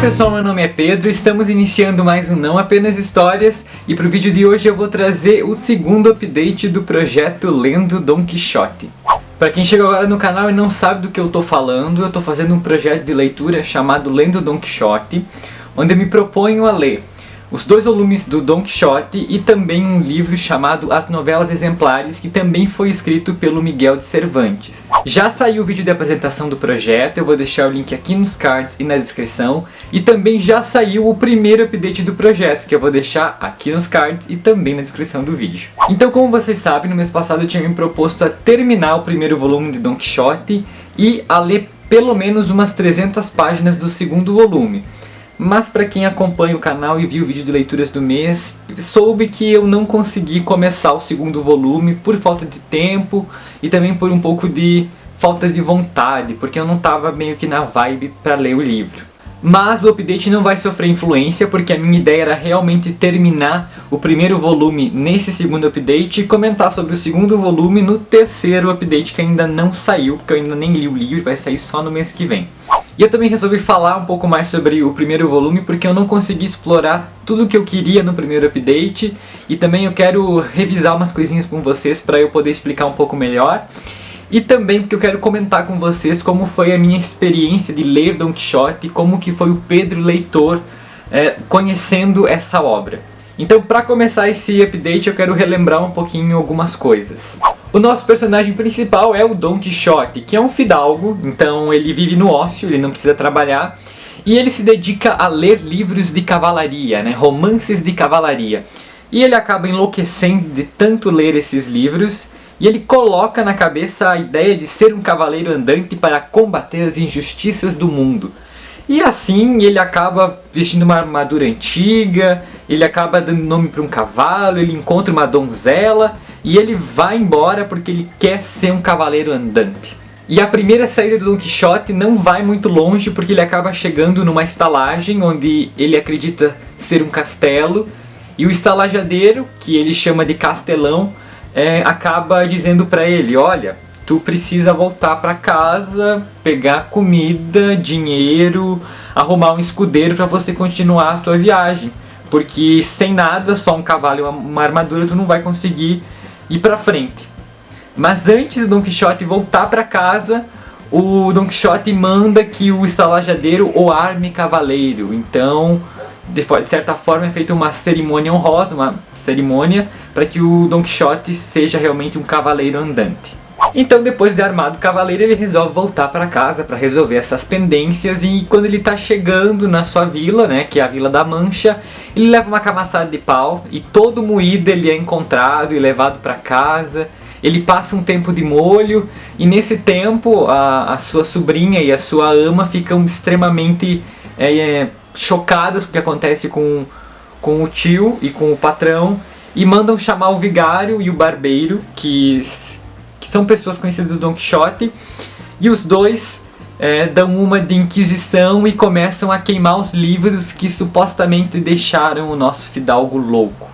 pessoal, meu nome é Pedro, estamos iniciando mais um Não Apenas Histórias e para o vídeo de hoje eu vou trazer o segundo update do projeto Lendo Don Quixote. Para quem chegou agora no canal e não sabe do que eu estou falando, eu estou fazendo um projeto de leitura chamado Lendo Don Quixote, onde eu me proponho a ler os 2 volumes do Don Quixote e também um livro chamado As Novelas Exemplares, que também foi escrito pelo Miguel de Cervantes. Já saiu o vídeo de apresentação do projeto, eu vou deixar o link aqui nos cards e na descrição. E também já saiu o primeiro update do projeto, que eu vou deixar aqui nos cards e também na descrição do vídeo. Então, como vocês sabem, no mês passado eu tinha me proposto a terminar o primeiro volume de Don Quixote e a ler pelo menos umas 300 páginas do segundo volume. Mas para quem acompanha o canal e viu o vídeo de leituras do mês, soube que eu não consegui começar o segundo volume por falta de tempo e também por um pouco de falta de vontade, porque eu não estava meio que na vibe para ler o livro. Mas o update não vai sofrer influência, porque a minha ideia era realmente terminar o primeiro volume nesse segundo update e comentar sobre o segundo volume no terceiro update, que ainda não saiu, porque eu ainda nem li o livro, vai sair só no mês que vem. E eu também resolvi falar um pouco mais sobre o primeiro volume porque eu não consegui explorar tudo o que eu queria no primeiro update e também eu quero revisar umas coisinhas com vocês para eu poder explicar um pouco melhor. E também porque eu quero comentar com vocês como foi a minha experiência de ler Don Quixote e como que foi o Pedro leitor conhecendo essa obra. Então, para começar esse update, eu quero relembrar um pouquinho algumas coisas. O nosso personagem principal é o Don Quixote, que é um fidalgo, então ele vive no ócio, ele não precisa trabalhar, e ele se dedica a ler livros de cavalaria, romances de cavalaria. E ele acaba enlouquecendo de tanto ler esses livros, e ele coloca na cabeça a ideia de ser um cavaleiro andante para combater as injustiças do mundo. E assim ele acaba vestindo uma armadura antiga, ele acaba dando nome para um cavalo, ele encontra uma donzela e ele vai embora porque ele quer ser um cavaleiro andante. E a primeira saída do Don Quixote não vai muito longe porque ele acaba chegando numa estalagem onde ele acredita ser um castelo e o estalajadeiro, que ele chama de castelão, acaba dizendo para ele: olha, tu precisa voltar para casa, pegar comida, dinheiro, arrumar um escudeiro para você continuar a tua viagem. Porque sem nada, só um cavalo e uma armadura, tu não vai conseguir ir para frente. Mas antes do Don Quixote voltar para casa, o Don Quixote manda que o estalajadeiro o arme cavaleiro. Então, de certa forma, é feita uma cerimônia honrosa, uma cerimônia para que o Don Quixote seja realmente um cavaleiro andante. Então, depois de armado o cavaleiro, ele resolve voltar para casa para resolver essas pendências. E quando ele está chegando na sua vila, que é a Vila da Mancha, ele leva uma camaçada de pau e todo moído ele é encontrado e levado para casa. Ele passa um tempo de molho e nesse tempo a sua sobrinha e a sua ama ficam extremamente chocadas com o que acontece com o tio e com o patrão e mandam chamar o vigário e o barbeiro, que são pessoas conhecidas do Don Quixote, e os dois dão uma de inquisição e começam a queimar os livros que supostamente deixaram o nosso fidalgo louco.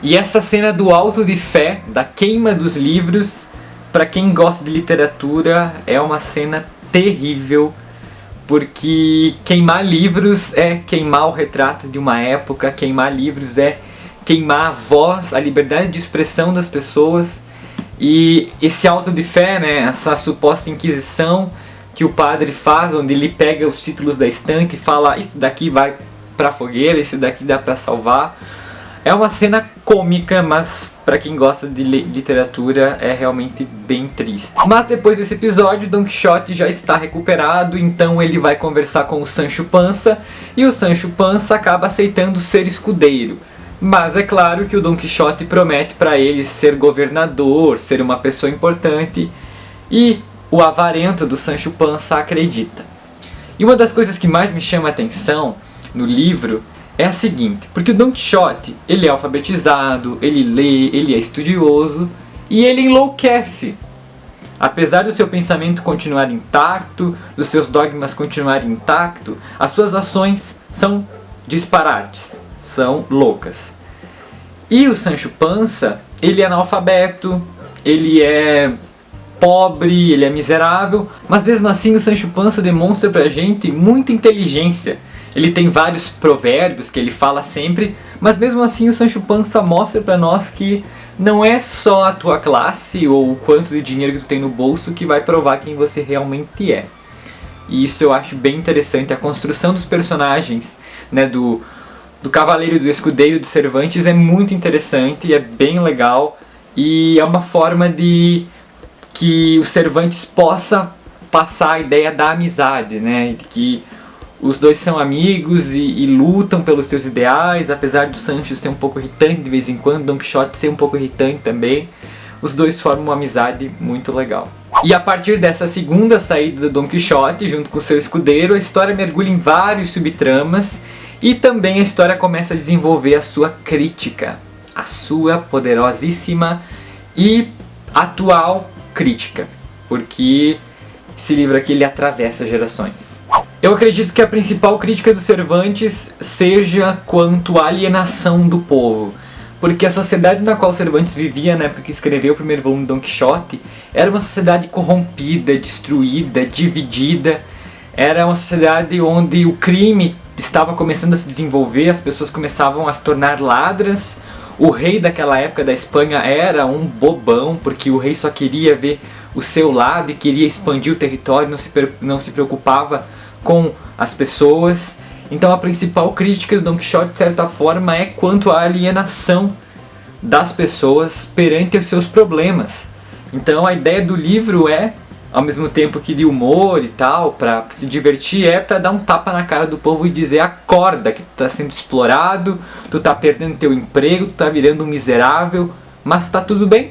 E essa cena do auto de fé, da queima dos livros, para quem gosta de literatura, é uma cena terrível, porque queimar livros é queimar o retrato de uma época, queimar livros é queimar a voz, a liberdade de expressão das pessoas. E esse auto de fé, essa suposta inquisição que o padre faz, onde ele pega os títulos da estante e fala: isso daqui vai pra fogueira, isso daqui dá pra salvar. É uma cena cômica, mas para quem gosta de literatura é realmente bem triste. Mas depois desse episódio, Don Quixote já está recuperado, então ele vai conversar com o Sancho Panza e o Sancho Panza acaba aceitando ser escudeiro. Mas é claro que o Don Quixote promete para ele ser governador, ser uma pessoa importante, e o avarento do Sancho Panza acredita. E uma das coisas que mais me chama a atenção no livro é a seguinte, porque o Don Quixote, ele é alfabetizado, ele lê, ele é estudioso e ele enlouquece. Apesar do seu pensamento continuar intacto, dos seus dogmas continuarem intactos, as suas ações são disparates, são loucas. E o Sancho Panza, ele é analfabeto, ele é pobre, ele é miserável, mas mesmo assim o Sancho Panza demonstra pra gente muita inteligência. Ele tem vários provérbios que ele fala sempre, mas mesmo assim o Sancho Panza mostra pra nós que não é só a tua classe ou o quanto de dinheiro que tu tem no bolso que vai provar quem você realmente é. E isso eu acho bem interessante. A construção dos personagens, né, do cavaleiro, do escudeiro, do Cervantes é muito interessante, é bem legal. E é uma forma de que o Cervantes possa passar a ideia da amizade, né, de que os dois são amigos e lutam pelos seus ideais, apesar do Sancho ser um pouco irritante de vez em quando, Don Quixote ser um pouco irritante também. Os dois formam uma amizade muito legal. E a partir dessa segunda saída do Don Quixote, junto com seu escudeiro, a história mergulha em vários subtramas e também a história começa a desenvolver a sua crítica, a sua poderosíssima e atual crítica, porque esse livro aqui ele atravessa gerações. Eu acredito que a principal crítica do Cervantes seja quanto à alienação do povo. Porque a sociedade na qual Cervantes vivia na época que escreveu o primeiro volume de Don Quixote era uma sociedade corrompida, destruída, dividida. Era uma sociedade onde o crime estava começando a se desenvolver, as pessoas começavam a se tornar ladras. O rei daquela época da Espanha era um bobão, porque o rei só queria ver o seu lado e queria expandir o território, não se preocupava com as pessoas. Então a principal crítica do Don Quixote, de certa forma, é quanto à alienação das pessoas perante os seus problemas. Então a ideia do livro é, ao mesmo tempo que de humor e tal, para se divertir, é para dar um tapa na cara do povo e dizer: acorda, que tu tá sendo explorado, tu tá perdendo teu emprego, tu tá virando um miserável, mas tá tudo bem.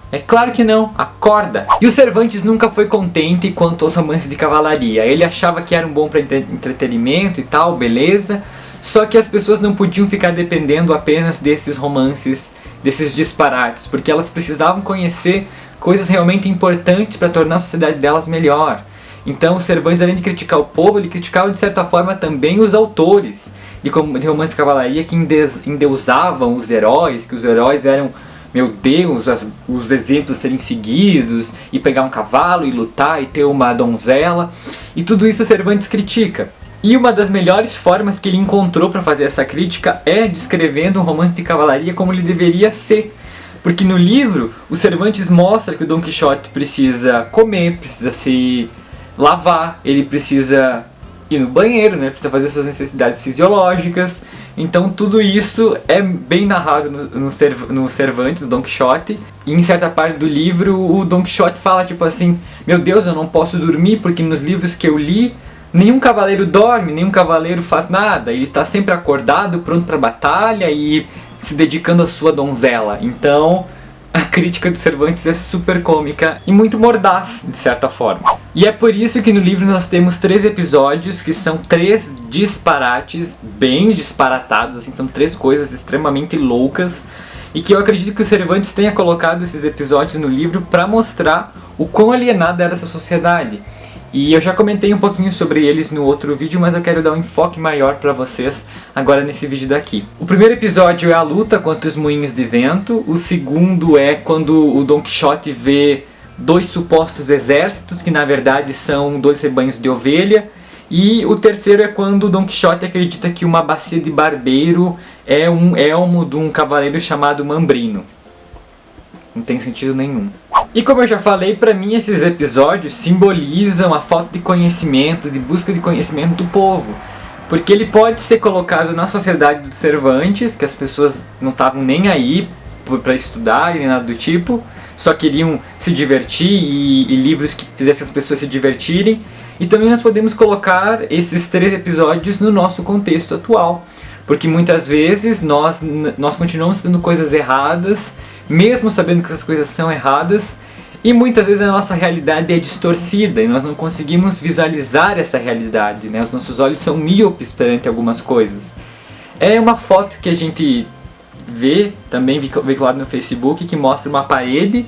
É claro que não, acorda! E o Cervantes nunca foi contente quanto aos romances de cavalaria. Ele achava que eram bom para entretenimento e tal, beleza. Só que as pessoas não podiam ficar dependendo apenas desses romances, desses disparates, porque elas precisavam conhecer coisas realmente importantes para tornar a sociedade delas melhor. Então o Cervantes, além de criticar o povo, ele criticava de certa forma também os autores de romances de cavalaria que endeusavam os heróis, que os heróis eram, meu Deus, os exemplos a serem seguidos, e pegar um cavalo e lutar e ter uma donzela, e tudo isso o Cervantes critica. E uma das melhores formas que ele encontrou para fazer essa crítica é descrevendo um romance de cavalaria como ele deveria ser. Porque no livro, o Cervantes mostra que o Don Quixote precisa comer, precisa se lavar, ele precisa ir no banheiro, né? Precisa fazer suas necessidades fisiológicas. Então tudo isso é bem narrado no Cervantes, no Don Quixote. E em certa parte do livro o Don Quixote fala tipo assim: meu Deus, eu não posso dormir porque nos livros que eu li nenhum cavaleiro dorme, nenhum cavaleiro faz nada. Ele está sempre acordado, pronto para batalha e se dedicando à sua donzela. Então a crítica do Cervantes é super cômica e muito mordaz, de certa forma. E é por isso que no livro nós temos 3 episódios que são 3 disparates, bem disparatados, assim, são 3 coisas extremamente loucas, e que eu acredito que o Cervantes tenha colocado esses episódios no livro para mostrar o quão alienada era essa sociedade. E eu já comentei um pouquinho sobre eles no outro vídeo, mas eu quero dar um enfoque maior para vocês agora nesse vídeo daqui. O primeiro episódio é a luta contra os moinhos de vento. O segundo é quando o Don Quixote vê 2 supostos exércitos, que na verdade são 2 rebanhos de ovelha. E o terceiro é quando o Don Quixote acredita que uma bacia de barbeiro é um elmo de um cavaleiro chamado Mambrino. Não tem sentido nenhum. E como eu já falei, pra mim esses episódios simbolizam a falta de conhecimento, de busca de conhecimento do povo. Porque ele pode ser colocado na sociedade dos Cervantes, que as pessoas não estavam nem aí pra estudar nem nada do tipo, só queriam se divertir e livros que fizessem as pessoas se divertirem. E também nós podemos colocar esses 3 episódios no nosso contexto atual. Porque muitas vezes nós continuamos fazendo coisas erradas, mesmo sabendo que essas coisas são erradas, e muitas vezes a nossa realidade é distorcida e nós não conseguimos visualizar essa realidade, né? Os nossos olhos são míopes perante algumas coisas. É uma foto que a gente vê, também veiculada no Facebook, que mostra uma parede,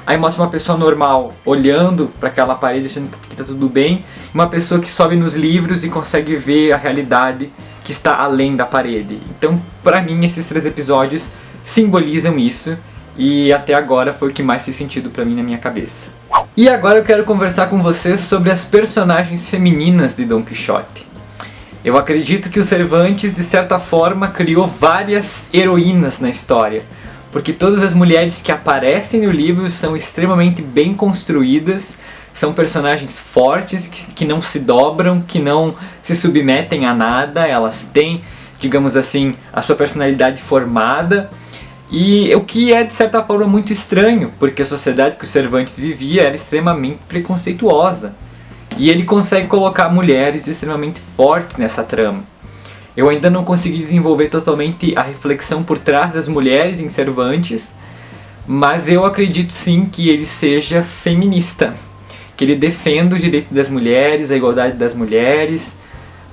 aí mostra uma pessoa normal olhando para aquela parede achando que está tudo bem, e uma pessoa que sobe nos livros e consegue ver a realidade que está além da parede. Então, para mim, esses 3 episódios simbolizam isso, e até agora foi o que mais fez sentido pra mim na minha cabeça. E agora eu quero conversar com vocês sobre as personagens femininas de Don Quixote. Eu acredito que o Cervantes, de certa forma, criou várias heroínas na história, porque todas as mulheres que aparecem no livro são extremamente bem construídas, são personagens fortes, que não se dobram, que não se submetem a nada, elas têm, digamos assim, a sua personalidade formada, e o que é de certa forma muito estranho, porque a sociedade que o Cervantes vivia era extremamente preconceituosa. E ele consegue colocar mulheres extremamente fortes nessa trama. Eu ainda não consegui desenvolver totalmente a reflexão por trás das mulheres em Cervantes, mas eu acredito sim que ele seja feminista, que ele defenda o direito das mulheres, a igualdade das mulheres,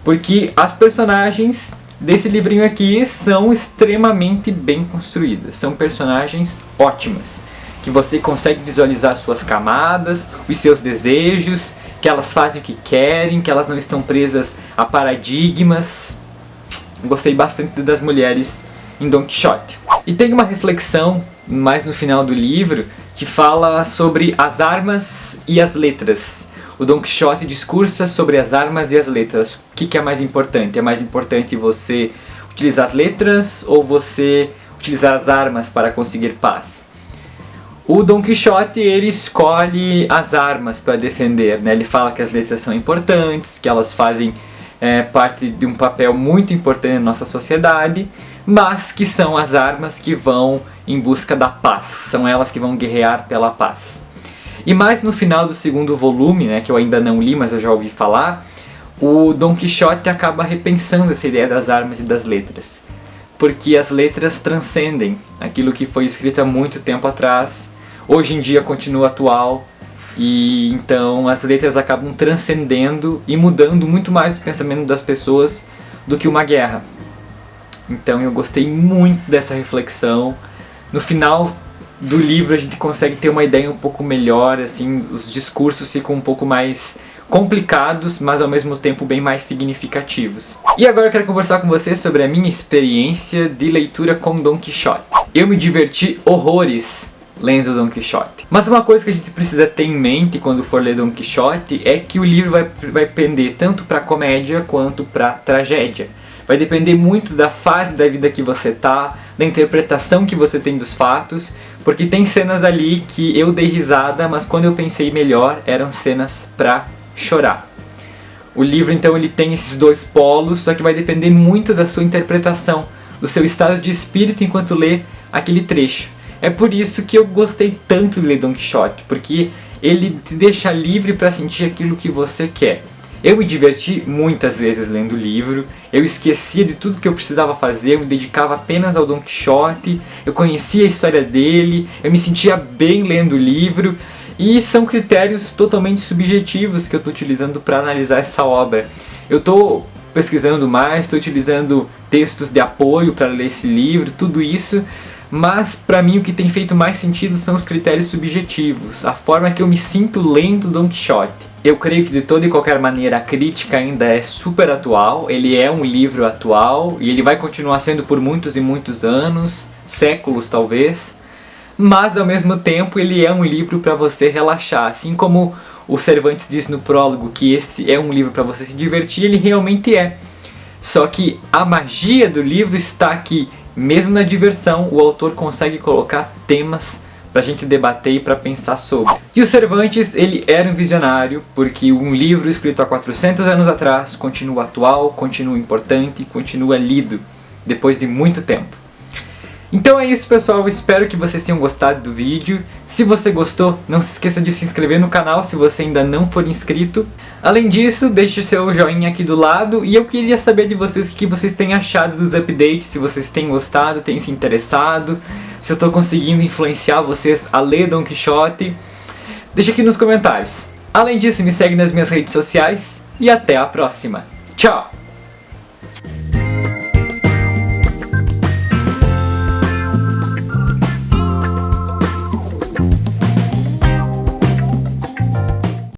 porque as personagens desse livrinho aqui são extremamente bem construídas, são personagens ótimas, que você consegue visualizar suas camadas, os seus desejos, que elas fazem o que querem, que elas não estão presas a paradigmas. Gostei bastante das mulheres em Don Quixote. E tem uma reflexão mais no final do livro que fala sobre as armas e as letras. O Don Quixote discursa sobre as armas e as letras. O que é mais importante? É mais importante você utilizar as letras ou você utilizar as armas para conseguir paz? O Don Quixote, ele escolhe as armas para defender, né? Ele fala que as letras são importantes, que elas fazem parte de um papel muito importante na nossa sociedade, mas que são as armas que vão em busca da paz, são elas que vão guerrear pela paz. E mais no final do segundo volume, né, que eu ainda não li, mas eu já ouvi falar, o Don Quixote acaba repensando essa ideia das armas e das letras, porque as letras transcendem aquilo que foi escrito há muito tempo atrás, hoje em dia continua atual, e então as letras acabam transcendendo e mudando muito mais o pensamento das pessoas do que uma guerra. Então eu gostei muito dessa reflexão. No final do livro a gente consegue ter uma ideia um pouco melhor, assim, os discursos ficam um pouco mais complicados, mas ao mesmo tempo bem mais significativos. E agora eu quero conversar com você sobre a minha experiência de leitura com Don Quixote. Eu me diverti horrores lendo Don Quixote. Mas uma coisa que a gente precisa ter em mente quando for ler Don Quixote é que o livro vai pender tanto para comédia quanto para tragédia. Vai depender muito da fase da vida que você tá, da interpretação que você tem dos fatos, porque tem cenas ali que eu dei risada, mas quando eu pensei melhor, eram cenas pra chorar. O livro então ele tem esses dois polos, só que vai depender muito da sua interpretação, do seu estado de espírito enquanto lê aquele trecho. É por isso que eu gostei tanto de ler Don Quixote, porque ele te deixa livre para sentir aquilo que você quer. Eu me diverti muitas vezes lendo o livro, eu esquecia de tudo que eu precisava fazer, eu me dedicava apenas ao Don Quixote, eu conhecia a história dele, eu me sentia bem lendo o livro, e são critérios totalmente subjetivos que eu estou utilizando para analisar essa obra. Eu estou pesquisando mais, estou utilizando textos de apoio para ler esse livro, tudo isso, mas para mim o que tem feito mais sentido são os critérios subjetivos, a forma que eu me sinto lendo Don Quixote. Eu creio que de toda e qualquer maneira a crítica ainda é super atual, ele é um livro atual e ele vai continuar sendo por muitos e muitos anos, séculos talvez, mas ao mesmo tempo ele é um livro para você relaxar, assim como o Cervantes diz no prólogo que esse é um livro para você se divertir, ele realmente é. Só que a magia do livro está aqui. Mesmo na diversão, o autor consegue colocar temas pra gente debater e pra pensar sobre. E o Cervantes, ele era um visionário, porque um livro escrito há 400 anos atrás continua atual, continua importante, continua lido, depois de muito tempo. Então é isso, pessoal, espero que vocês tenham gostado do vídeo. Se você gostou, não se esqueça de se inscrever no canal se você ainda não for inscrito. Além disso, deixe o seu joinha aqui do lado e eu queria saber de vocês o que vocês têm achado dos updates, se vocês têm gostado, têm se interessado, se eu estou conseguindo influenciar vocês a ler Don Quixote. Deixa aqui nos comentários. Além disso, me segue nas minhas redes sociais e até a próxima. Tchau!